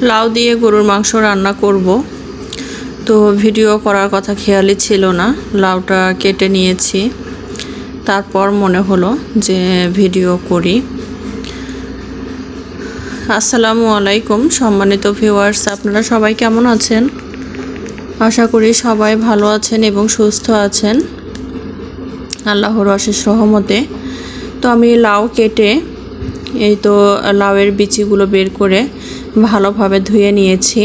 লাউ দিয়ে গরুর মাংস রান্না করব। তো ভিডিও করার কথা খেয়ালই ছিল না। লাউটা কেটে নিয়েছি, তারপর মনে হলো যে ভিডিও করি। আসসালামু আলাইকুম সম্মানিত ভিউয়ার্স, আপনারা সবাই কেমন আছেন? আশা করি সবাই ভালো আছেন এবং সুস্থ আছেন আল্লাহর অশেষ রহমতে। তো আমি লাউ কেটে এই তো লাউয়ের বিচিগুলো বের করে ভালোভাবে ধুয়ে নিয়েছি।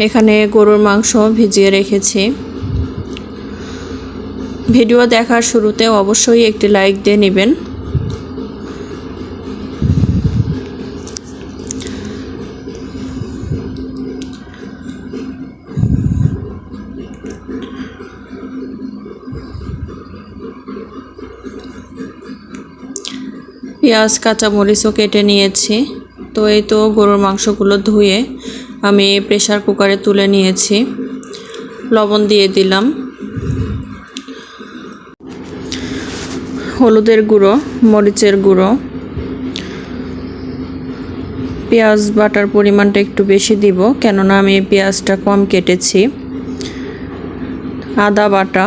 এখানে গরুর মাংস ভিজিয়ে রেখেছি। ভিডিও দেখার শুরুতে অবশ্যই একটি লাইক দিয়ে নেবেন। পেঁয়াজ কাঁচামরিচও কেটে নিয়েছি। তো এই তো গরুর মাংসগুলো ধুয়ে আমি প্রেসার কুকারে তুলে নিয়েছি। লবণ দিয়ে দিলাম, হলুদের গুঁড়ো, মরিচের গুঁড়ো। পেঁয়াজ বাটার পরিমাণটা একটু বেশি দিব, কেননা আমি পেঁয়াজটা কম কেটেছি। আদা বাটা,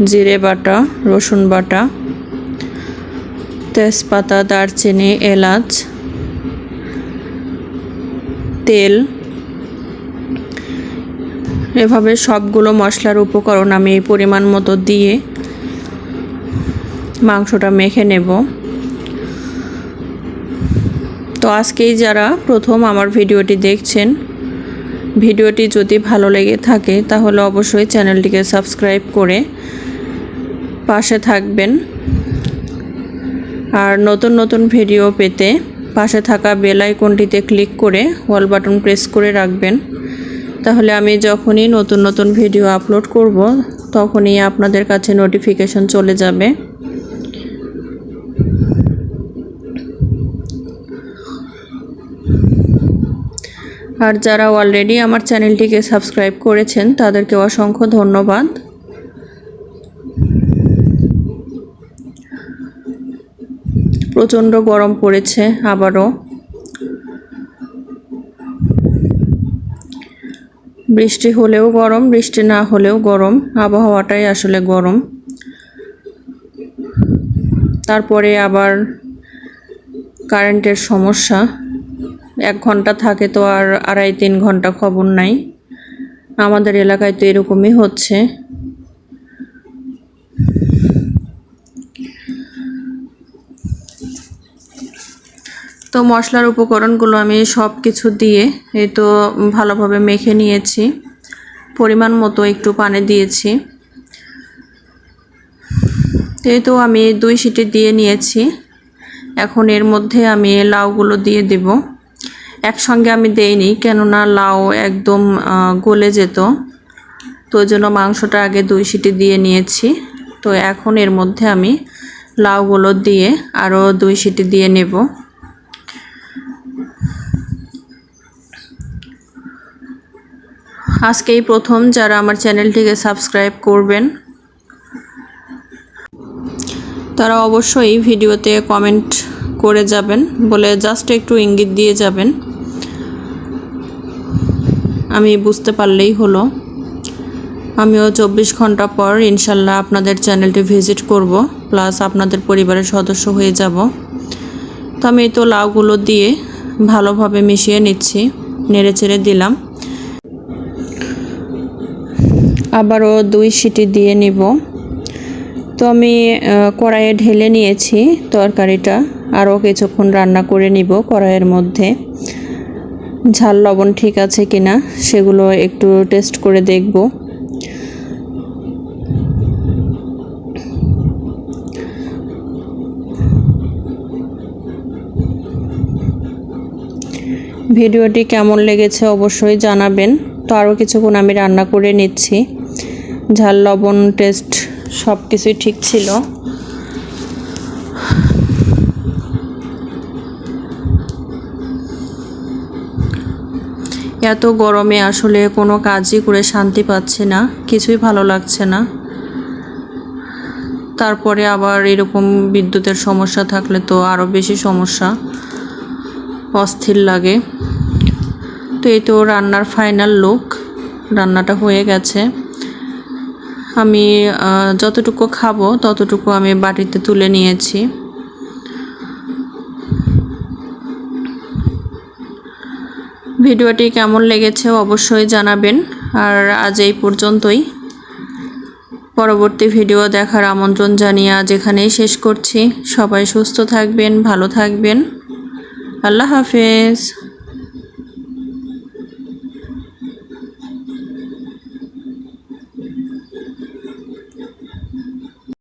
জিরে বাটা, রসুন বাটা, তেজপাতা, দারচিনি, এলাচ, তেল, এভাবে সবগুলো মশলার উপকরণ আমি পরিমাণ মতো দিয়ে মাংসটা মেখে নেব। তো আজকেই যারা প্রথম আমার ভিডিওটি দেখছেন, ভিডিওটি যদি ভালো লেগে থাকে তাহলে অবশ্যই চ্যানেলটিকে সাবস্ক্রাইব করে পাশে থাকবেন। আর নতুন নতুন ভিডিও পেতে পাশে থাকা বেল আইকনটিতে ক্লিক করে অল বাটন প্রেস করে রাখবেন। তাহলে আমি যখনই নতুন নতুন ভিডিও আপলোড করব তখনই আপনাদের কাছে নোটিফিকেশন চলে যাবে। আর যারা অলরেডি আমার চ্যানেলটিকে সাবস্ক্রাইব করেছেন তাদেরকে অসংখ্য ধন্যবাদ। প্রচণ্ড গরম পড়েছে আবারও। বৃষ্টি হলেও গরম, বৃষ্টি না হলেও গরম, আবহাওয়াটাই আসলে গরম। তারপরে আবার কারেন্টের সমস্যা। 1 ঘন্টা থাকে তো আর 2.5-3 ঘন্টা খবর নাই। আমাদের এলাকায় তো এরকমই হচ্ছে। তো মশলার উপকরণগুলো আমি সব কিছু দিয়ে এই তো ভালোভাবে মেখে নিয়েছি। পরিমাণ মতো একটু পানি দিয়েছি। এই তো আমি 2 সিটি দিয়ে নিয়েছি। এখন এর মধ্যে আমি লাউগুলো দিয়ে দেব। একসঙ্গে আমি দেইনি, কেননা লাউ একদম গলে যেত। তো ওই জন্য মাংসটা আগে 2 সিটি দিয়ে নিয়েছি। তো এখন এর মধ্যে আমি লাউগুলো দিয়ে আরও 2 সিটি দিয়ে নেব। আজকেই প্রথম যারা আমার চ্যানেলটিকে সাবস্ক্রাইব করবেন তারা অবশ্যই ভিডিওতে কমেন্ট করে যাবেন, বলে জাস্ট একটু ইঙ্গিত দিয়ে যাবেন, আমি বুঝতে পারলেই হলো। আমিও 24 ঘন্টা পর ইনশাল্লাহ আপনাদের চ্যানেলটি ভিজিট করব, প্লাস আপনাদের পরিবারের সদস্য হয়ে যাব। তো আমি তো লাউগুলো দিয়ে ভালোভাবে মিশিয়ে নিচ্ছি, নেড়ে চেড়ে দিলাম। আবারও 2 সিটি দিয়ে নিব। তো আমি কড়াইয়ে ঢেলে নিয়েছি তরকারিটা, আরও কিছুক্ষণ রান্না করে নিব কড়াইয়ের মধ্যে। ঝাল লবণ ঠিক আছে কিনা সেগুলো একটু টেস্ট করে দেখব। ভিডিওটি কেমন লেগেছে অবশ্যই জানাবেন। তো আরও কিছুক্ষণ আমি রান্না করে নিচ্ছি। ঝাল লবণ টেস্ট সব কিছুই ঠিক ছিল। এত গরমে আসলে কোনো কাজই করে শান্তি পাচ্ছি না, কিছুই ভালো লাগছে না। তারপরে আবার এরকম বিদ্যুতের সমস্যা থাকলে তো আরও বেশি সমস্যা। অস্থির লাগে। তো এই তো রান্নার ফাইনাল লুক, রান্নাটা হয়ে গেছে। আমি যতটুকু খাবো ততটুকু আমি বাটিতে তুলে নিয়েছি। ভিডিওটি কেমন লেগেছে অবশ্যই জানাবেন। আর আজ এই পর্যন্তই। পরবর্তী ভিডিও দেখার আমন্ত্রণ জানিয়ে আজ এখানেই শেষ করছি। সবাই সুস্থ থাকবেন, ভালো থাকবেন। আল্লাহ হাফেজ।